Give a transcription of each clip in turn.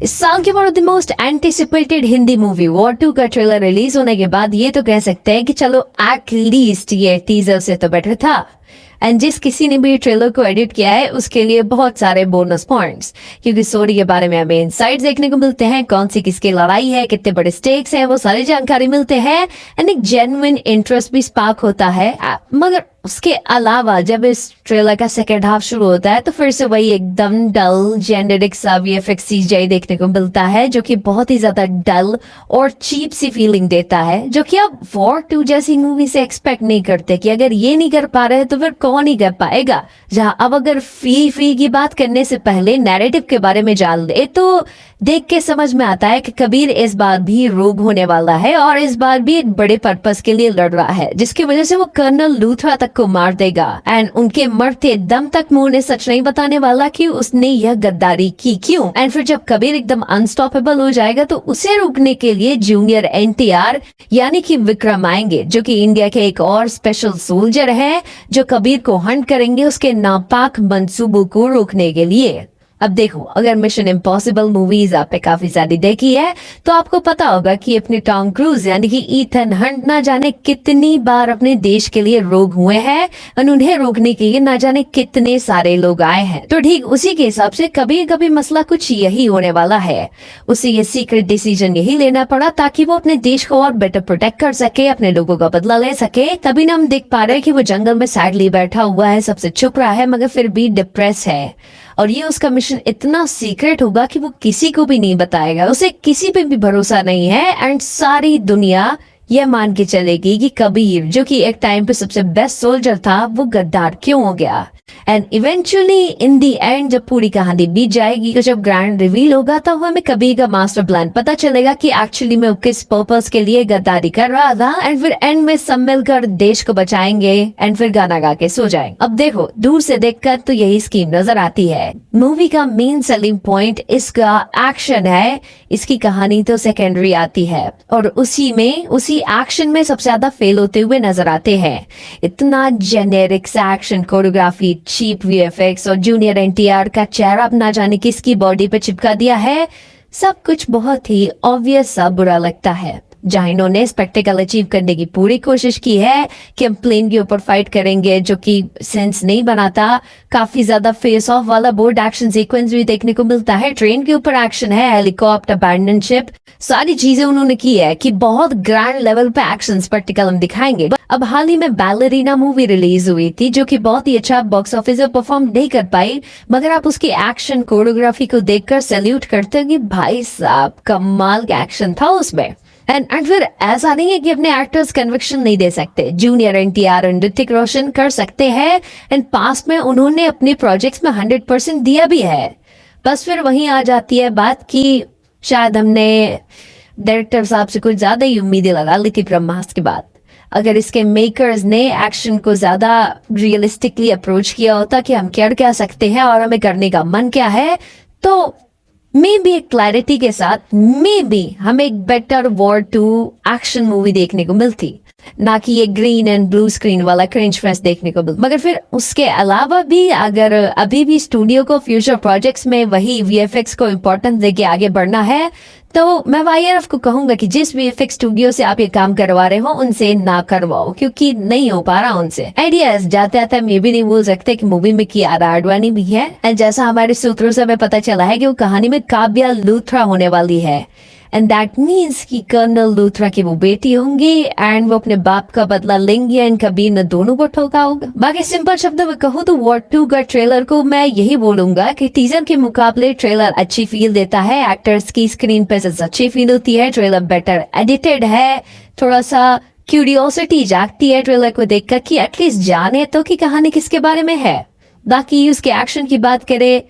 इस साल के one of the most anticipated Hindi movie war 2 का ट्रेलर रिलीज होने के बाद ये तो कह सकते हैं कि चलो एटलीस्ट ये टीजर से तो बेटर था। एंड जिस किसी ने भी ट्रेलर को एडिट किया है उसके लिए बहुत सारे बोनस पॉइंट्स, क्योंकि स्टोरी के बारे में हमें इनसाइट्स देखने को मिलते हैं, कौन सी किसकी लड़ाई है, कितने बड़े स्टेक्स हैं, वो सारी जानकारी मिलते हैं एंड एक जेन्युइन इंटरेस्ट भी स्पार्क होता है। मगर उसके अलावा जब इस ट्रेलर का सेकेंड हाफ शुरू होता है तो फिर से वही एकदम डल जेनेरिक सा वीएफएक्स सीजीआई देखने को मिलता है, जो कि बहुत ही ज्यादा डल और चीप सी फीलिंग देता है, जो कि आप वॉर 2 जैसी मूवी से एक्सपेक्ट नहीं करते कि अगर ये नहीं कर पा रहे तो फिर कौन ही कर पाएगा। जहां अब अगर फी की बात करने से पहले नैरेटिव के बारे में जान ले तो देख के समझ में आता है कि कबीर इस बार भी रोग होने वाला है और इस बार भी एक बड़े पर्पस के लिए लड़ रहा है, जिसकी वजह से वो कर्नल लूथरा तक को मार देगा एंड उनके मरते दम तक मुंह ने सच नहीं बताने वाला कि उसने यह गद्दारी की क्यों। एंड फिर जब कबीर एकदम अनस्टॉपेबल हो जाएगा तो उसे रोकने के लिए जूनियर एनटीआर यानी कि विक्रम आएंगे, जो कि इंडिया के एक और स्पेशल सोल्जर है जो कबीर को हंट करेंगे उसके नापाक मंसूबों को रोकने के लिए। अब देखो, अगर मिशन इम्पॉसिबल मूवीज आपने काफी सारी देखी है तो आपको पता होगा कि अपने टॉम क्रूज यानी कि ईथन हंट ना जाने कितनी बार अपने देश के लिए रोग हुए हैं और उन्हें रोकने के लिए ना जाने कितने सारे लोग आए हैं। तो ठीक उसी के हिसाब से कभी कभी मसला कुछ यही होने वाला है। उसे ये सीक्रेट डिसीजन यही लेना पड़ा ताकि वो अपने देश को और बेटर प्रोटेक्ट कर सके, अपने लोगों का बदला ले सके। तभी ना हम देख पा रहे हैं कि वो जंगल में सैडली बैठा हुआ है, सबसे छुप रहा है मगर फिर भी डिप्रेस है और ये उसका मिशन इतना सीक्रेट होगा कि वो किसी को भी नहीं बताएगा, उसे किसी पे भी भरोसा नहीं है एंड सारी दुनिया यह मान के चलेगी कि कबीर जो कि एक टाइम पे सबसे बेस्ट सोल्जर था वो गद्दार क्यों हो गया। And eventually in the and जब पूरी कहानी बीत जाएगी तो जब ग्रैंड रिवील होगा तो हमें कबीर का मास्टर प्लान पता चलेगा कि एक्चुअली में किस पर्पस के लिए गद्दारी कर रहा था एंड फिर एंड में सब मिलकर देश को बचाएंगे एंड फिर गाना गा के सो जाएंगे। अब देखो, दूर से देखकर तो यही स्कीम नजर आती है। मूवी का मेन सेलिंग पॉइंट इसका एक्शन है, इसकी कहानी तो सेकेंडरी आती है और उसी एक्शन में सबसे ज्यादा फेल होते हुए नजर आते हैं। इतना जेनेरिक सा एक्शन कोरियोग्राफी, चीप वीएफएक्स और जूनियर एनटीआर का चेहरा अपना जाने किसकी बॉडी पे चिपका दिया है, सब कुछ बहुत ही ऑब्वियस सा बुरा लगता है। जहां इन्होंने स्पेक्टिकल अचीव करने की पूरी कोशिश की है कि हम प्लेन के ऊपर फाइट करेंगे, जो कि सेंस नहीं बनाता। काफी ज्यादा फेस ऑफ वाला बोर्ड एक्शन सीक्वेंस भी देखने को मिलता है, ट्रेन के ऊपर एक्शन है, हेलीकॉप्टर, अबैंडन शिप, सारी चीजें उन्होंने की है कि बहुत ग्रैंड लेवल पे एक्शन स्पेक्टिकल हम दिखाएंगे। अब हाल ही में बैलरीना मूवी रिलीज हुई थी जो कि बहुत ही अच्छा बॉक्स ऑफिस पर परफॉर्म नहीं कर पाई, मगर आप उसकी एक्शन कोरियोग्राफी को देखकर सैल्यूट करते हो कि भाई साहब कमाल का एक्शन था उसमें। एंड फिर ऐसा नहीं है कि अपने एक्टर्स कन्विक्शन नहीं दे सकते। जूनियर एनटीआर और ऋतिक रोशन कर सकते हैं एंड पास्ट में उन्होंने अपने प्रोजेक्ट्स में 100% दिया भी है। बस फिर वहीं आ जाती है बात कि शायद हमने डायरेक्टर साहब से कुछ ज्यादा ही उम्मीदें लगा ली थी ब्रह्मास्त्र के बाद। अगर इसके मेकर्स ने एक्शन को ज्यादा रियलिस्टिकली अप्रोच किया होता कि हम क्या सकते हैं और हमें करने का मन क्या है, तो मे बी एक क्लैरिटी के साथ मे बी हमें एक बेटर वॉर 2 एक्शन मूवी देखने को मिलती, ना कि ये ग्रीन एंड ब्लू स्क्रीन वाला क्रिंज फेस्ट देखने को मिलता। मगर फिर उसके अलावा भी अगर अभी भी स्टूडियो को फ्यूचर प्रोजेक्ट्स में वही वीएफएक्स को इम्पोर्टेंस देके आगे बढ़ना है तो मैं वाईआरएफ को कहूंगा कि जिस वीएफएक्स स्टूडियो से आप ये काम करवा रहे हो उनसे ना करवाओ, क्योंकि नहीं हो पा रहा उनसे। आइडियाज जाते आते हम ये भी नहीं भूल सकते कि मूवी में कियारा आडवाणी भी है एंड जैसा हमारे सूत्रों से हमें पता चला है कि वो कहानी में काव्या लूथरा होने वाली है एंड दैट मीन्स कि कर्नल लूथरा की वो बेटी होंगी एंड वो अपने बाप का बदला लेंगे एंड कबीर ने दोनों को ठोका होगा। बाकी सिंपल शब्दों में कहूँ तो वॉर 2 का ट्रेलर को मैं यही बोलूंगा कि टीजर के मुकाबले ट्रेलर अच्छी फील देता है, एक्टर्स की स्क्रीन प्रेजेंस अच्छी फील होती है, ट्रेलर बेटर एडिटेड है, थोड़ा सा क्यूरियोसिटी जागती है ट्रेलर को देखकर कि एटलीस्ट जाने तो कि कहानी किसके बारे में है। बाकी उसके एक्शन की बात करें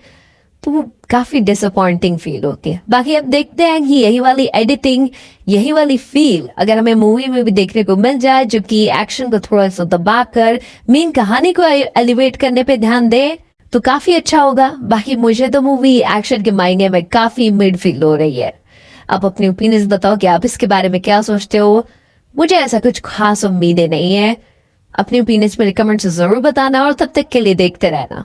तो वो काफी डिसअपॉइंटिंग फील होती है। बाकी अब देखते हैं कि यही वाली एडिटिंग, यही वाली फील अगर हमें मूवी में भी देखने को मिल जाए, जो कि एक्शन को थोड़ा सा दबाकर मेन कहानी को एलिवेट करने पे ध्यान दे तो काफी अच्छा होगा। बाकी मुझे तो मूवी एक्शन के मायने में काफी मिड फील हो रही है। आप अपनी ओपिनियंस बताओ कि आप इसके बारे में क्या सोचते हो। मुझे ऐसा कुछ खास उम्मीदें नहीं है। अपनी ओपिनियंस मेरे कमेंट्स जरूर बताना और तब तक के लिए देखते रहना।